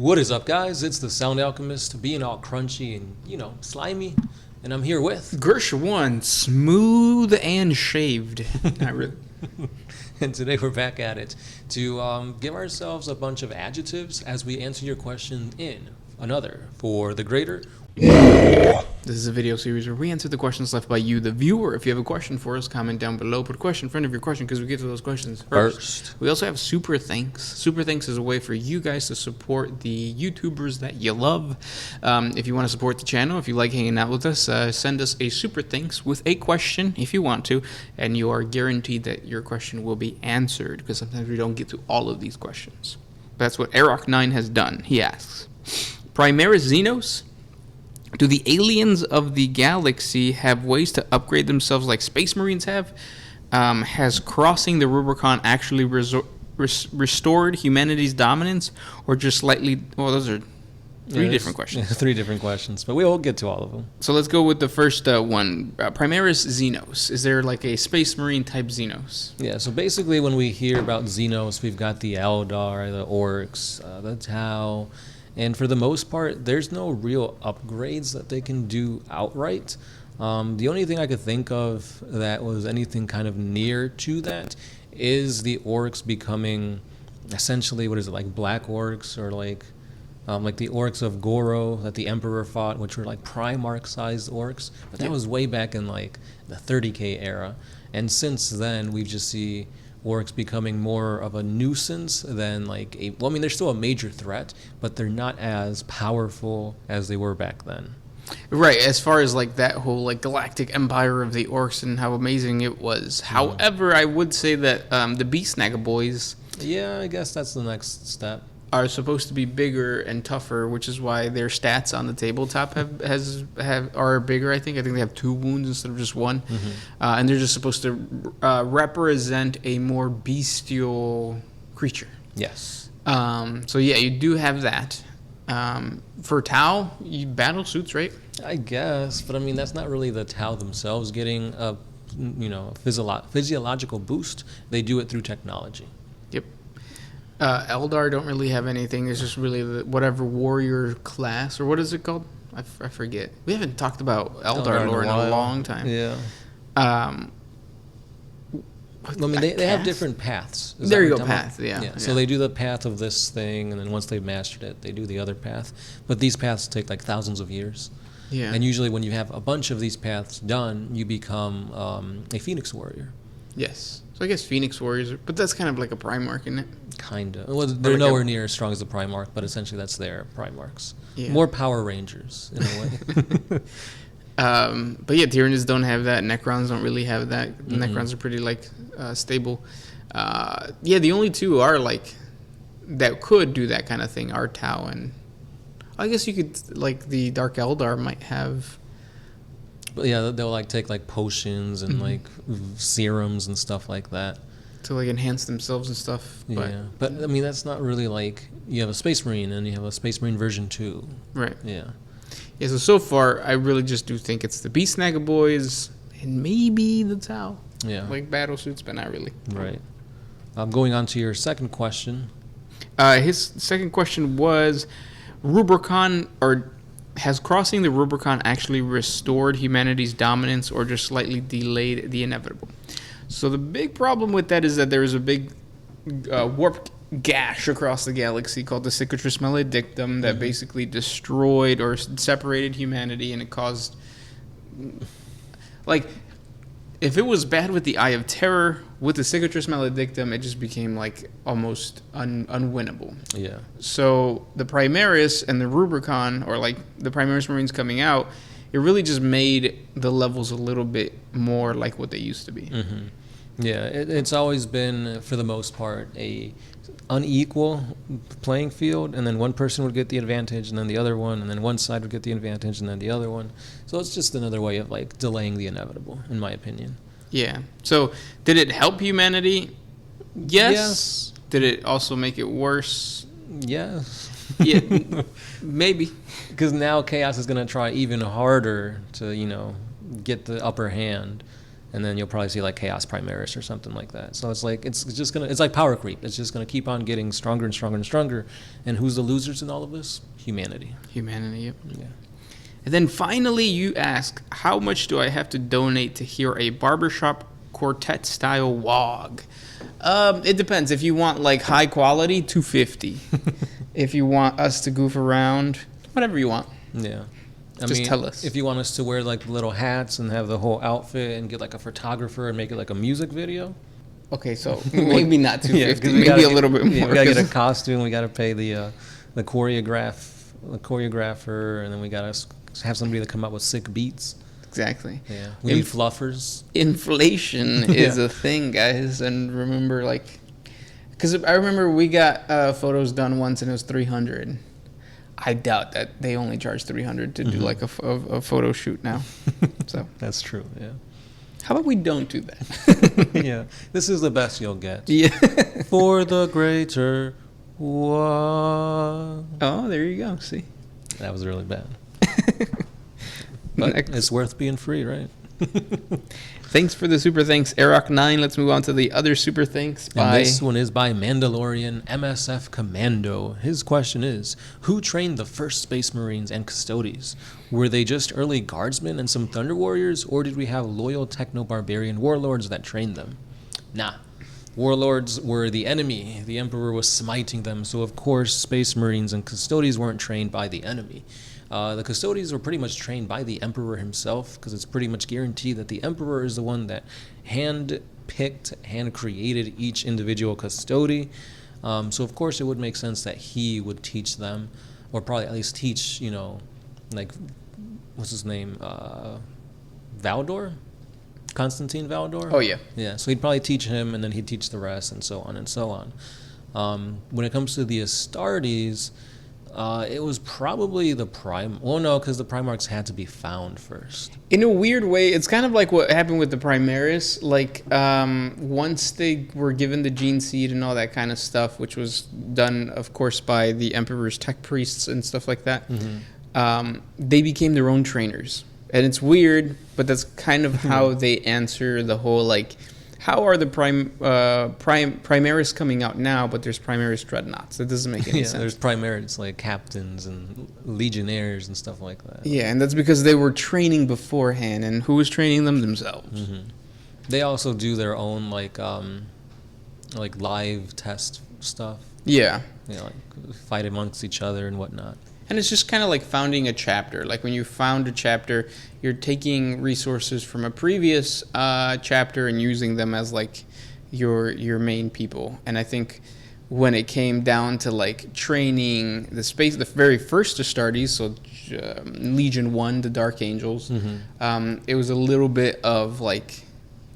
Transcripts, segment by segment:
What is up, guys? It's the Sound Alchemist, being all crunchy and, slimy. And I'm here with... Gersh1, smooth and shaved. Not really. And today we're back at it to give ourselves a bunch of adjectives as we answer your question in another For the Greater. This is a video series where we answer the questions left by you, the viewer. If you have a question for us, comment down below. Put a question in front of your question because we get to those questions first. We also have Super Thanks. Super Thanks is a way for you guys to support the YouTubers that you love. If you want to support the channel, if you like hanging out with us, send us a Super Thanks with a question if you want to, and you are guaranteed that your question will be answered because sometimes we don't get to all of these questions. That's what Arok9 has done. He asks, Primaris Xenos? Do the aliens of the galaxy have ways to upgrade themselves like Space Marines have? Has crossing the Rubicon actually restored humanity's dominance, or just slightly... Well, those are three different questions. Three different questions, but we will get to all of them. So let's go with the first one. Primaris Xenos. Is there like a Space Marine type Xenos? Yeah, so basically when we hear about Xenos, we've got the Eldar, the Orcs, the Tau... And for the most part, there's no real upgrades that they can do outright. The only thing I could think of that was anything kind of near to that is the orcs becoming essentially, like black orcs, or like the orcs of Goro that the Emperor fought, which were like Primarch-sized orcs. But that was way back in like the 30K era. And since then, we just see orcs becoming more of a nuisance than they're still a major threat, but they're not as powerful as they were back then. Right, as far as like that whole like galactic empire of the orcs and how amazing it was. However, I would say that the Beast Snagga boys... Yeah, I guess that's the next step. ...are supposed to be bigger and tougher, which is why their stats on the tabletop are bigger. I think they have 2 wounds instead of just 1, and they're just supposed to represent a more bestial creature. Yes. So yeah, you do have that. For Tau, you battle suits, right? I guess, but I mean that's not really the Tau themselves getting a physiological boost. They do it through technology. Yep. Eldar don't really have anything. It's just really whatever warrior class, or what is it called? I forget. We haven't talked about Eldar lore in a long time. Yeah. They have different paths. There you go, path. Yeah. So they do the path of this thing, and then once they've mastered it, they do the other path. But these paths take like thousands of years. Yeah. And usually when you have a bunch of these paths done, you become a Phoenix warrior. Yes. So I guess Phoenix warriors, but that's kind of like a Primarch, isn't it? Kind of. Well, they're nowhere near as strong as the Primarch, but essentially that's their Primarchs. Yeah. More Power Rangers, in a way. But yeah, Tyranids don't have that. Necrons don't really have that. Necrons are pretty stable. The only two are that could do that kind of thing are Tau, and I guess you could the Dark Eldar might have. But yeah, they'll take potions and serums and stuff like that to enhance themselves and stuff. But I mean that's not really you have a Space Marine and you have a Space Marine version 2. Right. Yeah. Yeah. So far, I really just do think it's the Beast Snagga boys and maybe the Tau. Yeah. Battle suits, but not really. Right. Going on to your second question. His second question was, Rubicon has crossing the Rubicon actually restored humanity's dominance or just slightly delayed the inevitable? So the big problem with that is that there is a big warp gash across the galaxy called the Cicatrix Maledictum that basically destroyed or separated humanity, and it caused... if it was bad with the Eye of Terror, with the Cicatrix Maledictum, it just became almost unwinnable. Yeah. So the Primaris and the Rubicon, or the Primaris Marines coming out, it really just made the levels a little bit more like what they used to be. Mm-hmm. Yeah, it's always been, for the most part, a unequal playing field, and then one person would get the advantage, and then the other one, and then one side would get the advantage, and then the other one. So it's just another way of delaying the inevitable, in my opinion. Yeah. So did it help humanity? Yes. Did it also make it worse? Yes. Yeah, maybe. Because now Chaos is going to try even harder to, get the upper hand. and then you'll probably see like Chaos Primaris or something like that. So it's like it's like power creep. It's just gonna keep on getting stronger and stronger and stronger. And who's the losers in all of this? Humanity. Humanity. Yep. Yeah. And then finally, you ask, how much do I have to donate to hear a barbershop quartet style WAAAGH? It depends. If you want like high quality, $250. If you want us to goof around, whatever you want. Yeah. Just tell us. If you want us to wear like little hats and have the whole outfit and get like a photographer and make it like a music video. Okay, so maybe not $250. Yeah, maybe a little bit more. Yeah, we gotta get a costume. We gotta pay the choreographer, and then we gotta have somebody that come up with sick beats. Exactly. Yeah. We need fluffers. Inflation is a thing, guys. And remember, like, because I remember we got photos done once and it was $300. I doubt that they only charge $300 to do like a photo shoot now. So that's true. Yeah. How about we don't do that? Yeah. This is the best you'll get. Yeah. For the greater one. Oh, there you go. See. That was really bad. But it's worth being free, right? Thanks for the super thanks, Aroc9. Let's move on to the other super thanks. And this one is by Mandalorian MSF Commando. His question is, who trained the first Space Marines and Custodes? Were they just early guardsmen and some Thunder Warriors, or did we have loyal techno-barbarian warlords that trained them? Nah. Warlords were the enemy. The Emperor was smiting them, so of course Space Marines and Custodes weren't trained by the enemy. The Custodes were pretty much trained by the Emperor himself, because it's pretty much guaranteed that the Emperor is the one that hand-picked, hand-created each individual Custode. So of course it would make sense that he would teach them, or probably at least teach, you know, like, what's his name? Valdor? Constantine Valdor? Oh, yeah. Yeah, so he'd probably teach him, and then he'd teach the rest, and so on and so on. When it comes to the Astartes, it was probably the because the Primarchs had to be found first. In a weird way, it's kind of like what happened with the Primaris. Like, once they were given the gene seed and all that kind of stuff, which was done, of course, by the Emperor's tech priests and stuff like that, they became their own trainers. And it's weird, but that's kind of how they answer the whole, like, how are the Primaris coming out now, but there's Primaris dreadnoughts? That doesn't make any sense. There's Primaris, like captains and legionnaires and stuff like that. Yeah, and that's because they were training beforehand, and who was training them? Themselves. They also do their own, like live test stuff. Yeah. You know, like fight amongst each other and whatnot. And it's just kind of like founding a chapter. Like when you found a chapter, you're taking resources from a previous chapter and using them as like your main people. And I think when it came down to like training the very first Astartes, so Legion 1, the Dark Angels, it was a little bit of like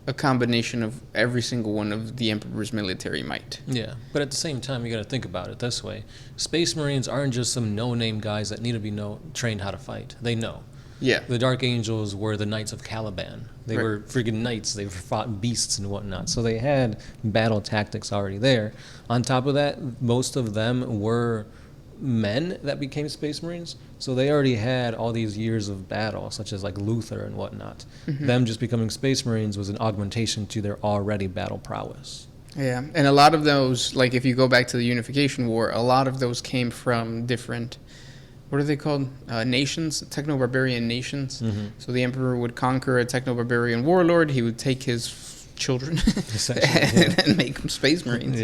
a combination of every single one of the Emperor's military might. Yeah, but at the same time, you got to think about it this way. Space Marines aren't just some no-name guys that need to be trained how to fight. They know. Yeah. The Dark Angels were the Knights of Caliban. They were freaking knights. They fought beasts and whatnot. So they had battle tactics already there. On top of that, most of them were men that became Space Marines, so they already had all these years of battle, such as like Luther and whatnot. Them just becoming Space Marines was an augmentation to their already battle prowess. Yeah, and a lot of those, like if you go back to the Unification War, a lot of those came from different, what are they called? Nations, techno-barbarian nations. So the Emperor would conquer a techno-barbarian warlord, he would take his children and make them Space Marines.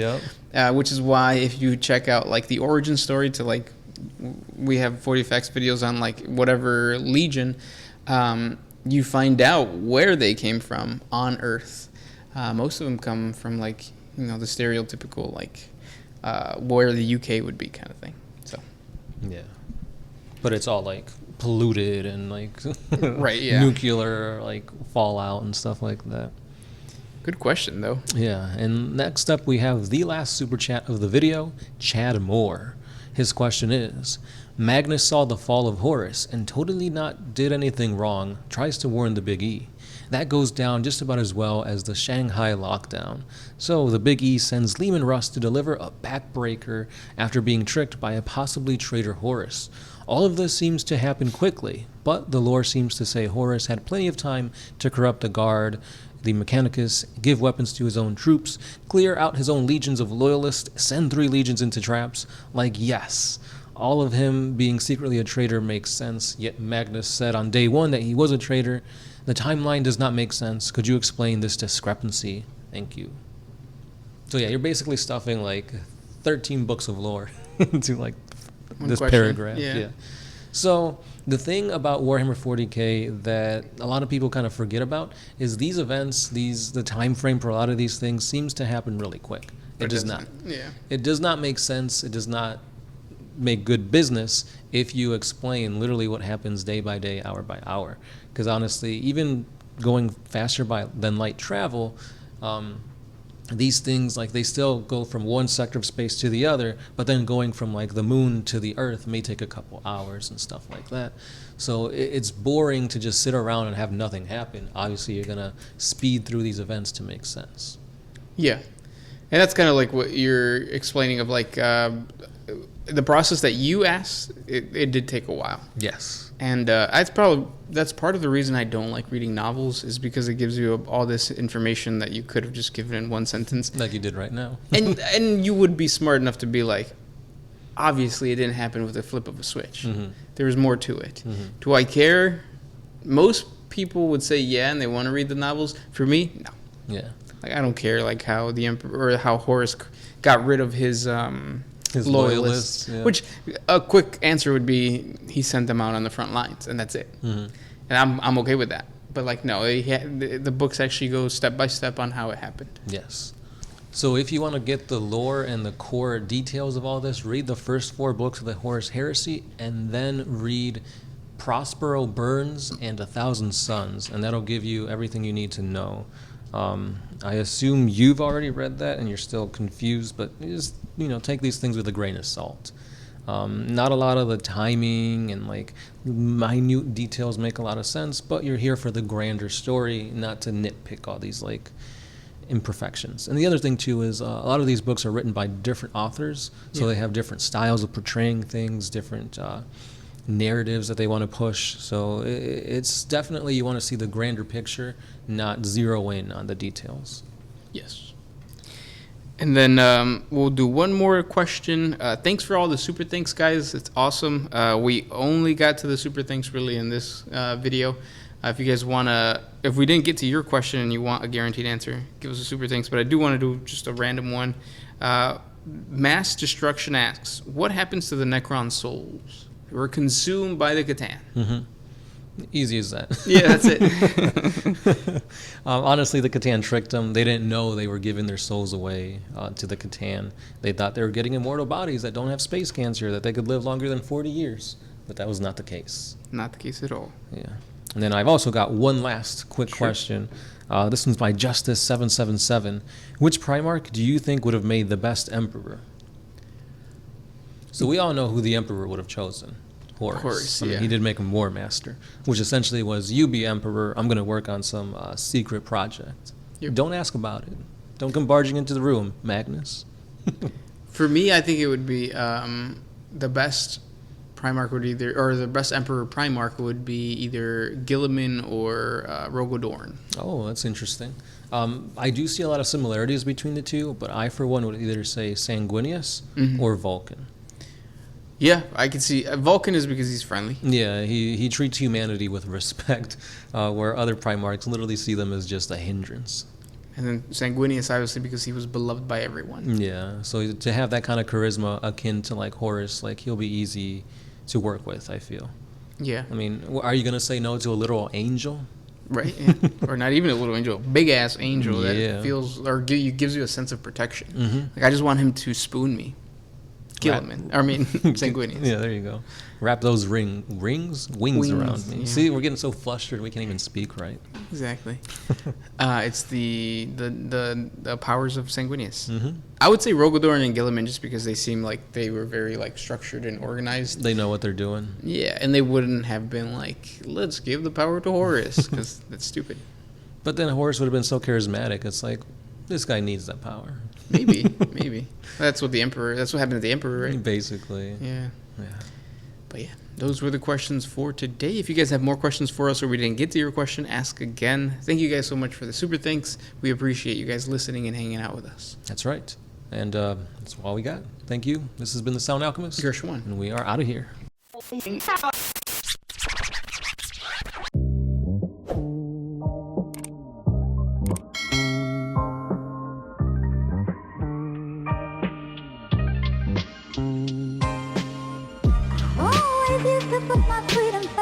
Which is why if you check out like the origin story to like, we have 40FX videos on like whatever legion, you find out where they came from on Earth. Most of them come from like, you know, the stereotypical like where the UK would be kind of thing. So yeah, but it's all like polluted and like nuclear like fallout and stuff like that. Good question, though. Yeah, and next up we have the last super chat of the video, Chad Moore. His question is, Magnus saw the fall of Horus and totally not did anything wrong, tries to warn the Big E. That goes down just about as well as the Shanghai lockdown. So the Big E sends Leman Russ to deliver a backbreaker after being tricked by a possibly traitor Horus. All of this seems to happen quickly, but the lore seems to say Horus had plenty of time to corrupt the guard the Mechanicus, give weapons to his own troops, clear out his own legions of loyalists, send 3 legions into traps. Like, yes, all of him being secretly a traitor makes sense, yet Magnus said on day 1 that he was a traitor. The timeline does not make sense. Could you explain this discrepancy? Thank you. So yeah, you're basically stuffing like 13 books of lore into like this paragraph. Yeah. So the thing about Warhammer 40K that a lot of people kind of forget about is these events, the time frame for a lot of these things seems to happen really quick. It does not. Yeah. It does not make sense. It does not make good business if you explain literally what happens day by day, hour by hour. Because honestly, even going faster than light travel, these things, like, they still go from one sector of space to the other, but then going from like the moon to the earth may take a couple hours and stuff like that. So it's boring to just sit around and have nothing happen. Obviously, you're gonna speed through these events to make sense. Yeah, and that's kind of like what you're explaining of like the process that you asked. It did take a while. Yes. And that's part of the reason I don't like reading novels, is because it gives you all this information that you could have just given in one sentence, like you did right now. and you would be smart enough to be like, obviously it didn't happen with a flip of a switch. Mm-hmm. There was more to it. Mm-hmm. Do I care? Most people would say yeah, and they want to read the novels. For me, no. Yeah. Like, I don't care like how the emperor or how Horus got rid of his loyalists, yeah. Which a quick answer would be he sent them out on the front lines, and that's it. Mm-hmm. And I'm okay with that. But like, no, the books actually go step by step on how it happened. Yes. So if you want to get the lore and the core details of all this, read the first 4 books of the Horus Heresy, and then read Prospero Burns and 1,000 Suns, and that'll give you everything you need to know. I assume you've already read that and you're still confused, but just, take these things with a grain of salt. Not a lot of the timing and like minute details make a lot of sense, but you're here for the grander story, not to nitpick all these like imperfections. And the other thing too is a lot of these books are written by different authors, so they have different styles of portraying things, different narratives that they want to push. So it's definitely, you want to see the grander picture, not zero in on the details. Yes. And then we'll do one more question. Thanks for all the super thanks, guys. It's awesome. We only got to the super thanks really in this video. If you guys want to, if we didn't get to your question and you want a guaranteed answer, give us a super thanks. But I do want to do just a random one. Mass Destruction asks, what happens to the Necron souls? They were consumed by the Catan. Mm-hmm. Easy as that. Yeah, that's it. Honestly, the Catan tricked them. They didn't know they were giving their souls away to the Catan. They thought they were getting immortal bodies that don't have space cancer, that they could live longer than 40 years. But that was not the case. Not the case at all. Yeah. And then I've also got one last quick question. This one's by Justice777. Which Primarch do you think would have made the best Emperor? So we all know who the Emperor would have chosen. Horus. I mean, he did make him War Master, which essentially was, you be Emperor, I'm going to work on some secret project. Yep. Don't ask about it. Don't come barging into the room, Magnus. For me, I think it would be the best Primarch would either, or the best Emperor Primarch would be either Guilliman or Rogodorn. Oh, that's interesting. I do see a lot of similarities between the two, but I, for one, would either say Sanguinius or Vulcan. Yeah, I can see. Vulcan is because he's friendly. Yeah, he treats humanity with respect, where other Primarchs literally see them as just a hindrance. And then Sanguinius, obviously, because he was beloved by everyone. Yeah, so to have that kind of charisma akin to like Horus, like he'll be easy to work with, I feel. Yeah. I mean, are you going to say no to a literal angel? Right, yeah. Or not even a little angel, big ass angel that feels or gives you a sense of protection. Mm-hmm. Like, I just want him to spoon me. Sanguinius. Yeah, there you go. Wrap those wings around me. Yeah. See, we're getting so flustered we can't even speak right. Exactly. It's the powers of Sanguinius. Mm-hmm. I would say Rogodorn and Guilliman just because they seem like they were very like structured and organized. They know what they're doing. Yeah, and they wouldn't have been like, let's give the power to Horus, because that's stupid. But then Horus would have been so charismatic. It's like, this guy needs that power. Maybe. That's what happened to the Emperor, right? Basically. Yeah. But yeah, those were the questions for today. If you guys have more questions for us or we didn't get to your question, ask again. Thank you guys so much for the super thanks. We appreciate you guys listening and hanging out with us. That's right. And that's all we got. Thank you. This has been the Sound Alchemist. Gershwin. And we are out of here. Oh, if you could put my freedom back.